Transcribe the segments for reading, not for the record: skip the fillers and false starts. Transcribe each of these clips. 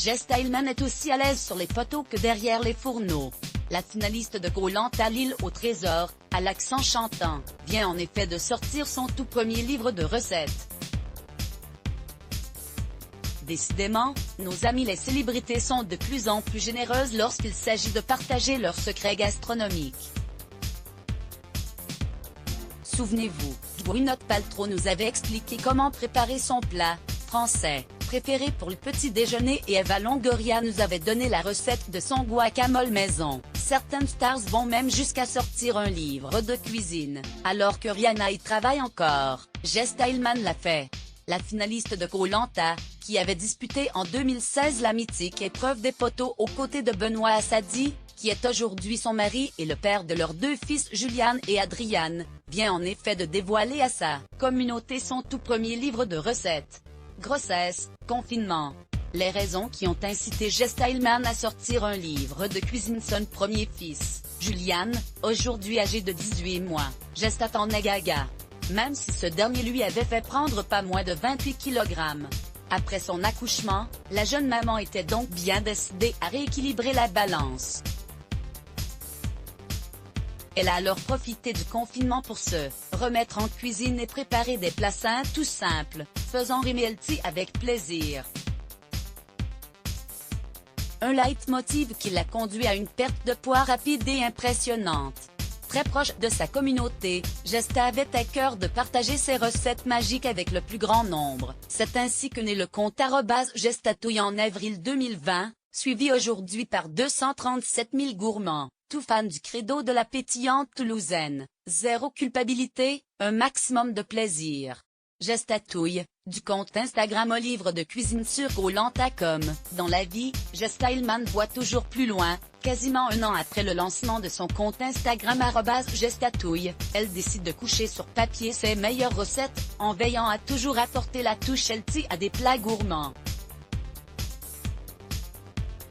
Jess Stillman est aussi à l'aise sur les poteaux que derrière les fourneaux. La finaliste de Koh-Lanta l'île au trésor, à l'accent chantant, vient en effet de sortir son tout premier livre de recettes. Décidément, nos amies les célébrités sont de plus en plus généreuses lorsqu'il s'agit de partager leurs secrets gastronomiques. Souvenez-vous, Gwyneth Paltrow nous avait expliqué comment préparer son plat français préféré pour le petit déjeuner et Eva Longoria nous avait donné la recette de son guacamole maison. Certaines stars vont même jusqu'à sortir un livre de cuisine, alors que Rihanna y travaille encore. Jess Stillman l'a fait. La finaliste de Koh-Lanta, qui avait disputé en 2016 la mythique épreuve des poteaux aux côtés de Benoît Assadi, qui est aujourd'hui son mari et le père de leurs deux fils Julian et Adrian, vient en effet de dévoiler à sa communauté son tout premier livre de recettes. Grossesse, confinement. Les raisons qui ont incité Jess Stillman à sortir un livre de cuisine son premier fils, Julian, aujourd'hui âgé de 18 mois, Jess attendait gaga. Même si ce dernier lui avait fait prendre pas moins de 28 kg. Après son accouchement, la jeune maman était donc bien décidée à rééquilibrer la balance. Elle a alors profité du confinement pour se remettre en cuisine et préparer des plats sains tout simples, faisant rimer healthy avec plaisir. Un leitmotiv qui l'a conduit à une perte de poids rapide et impressionnante. Très proche de sa communauté, Jesta avait à cœur de partager ses recettes magiques avec le plus grand nombre. C'est ainsi que naît le compte @gestatouille en avril 2020, suivi aujourd'hui par 237 000 gourmands, tout fans du credo de la pétillante toulousaine. Zéro culpabilité, un maximum de plaisir. Gestatouille, du compte Instagram au livre de cuisine sur Koh-Lanta comme, dans la vie, Jess Stillman voit toujours plus loin. Quasiment un an après le lancement de son compte Instagram @gestatouille, elle décide de coucher sur papier ses meilleures recettes, en veillant à toujours apporter la touche healthy à des plats gourmands.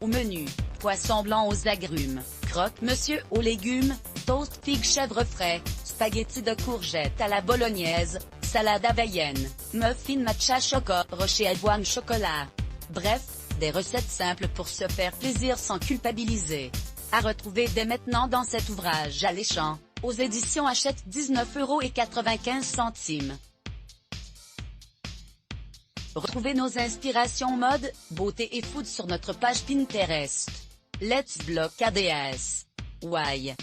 Au menu, poisson blanc aux agrumes, croque-monsieur aux légumes, toast figue chèvre frais, spaghettis de courgettes à la bolognaise, salade hawaiienne, muffin matcha chocolat, rocher avoine chocolat. Bref, des recettes simples pour se faire plaisir sans culpabiliser. À retrouver dès maintenant dans cet ouvrage alléchant, aux éditions Hachette 19,95 €. Retrouvez nos inspirations mode, beauté et food sur notre page Pinterest. Let's Block ADS. Why?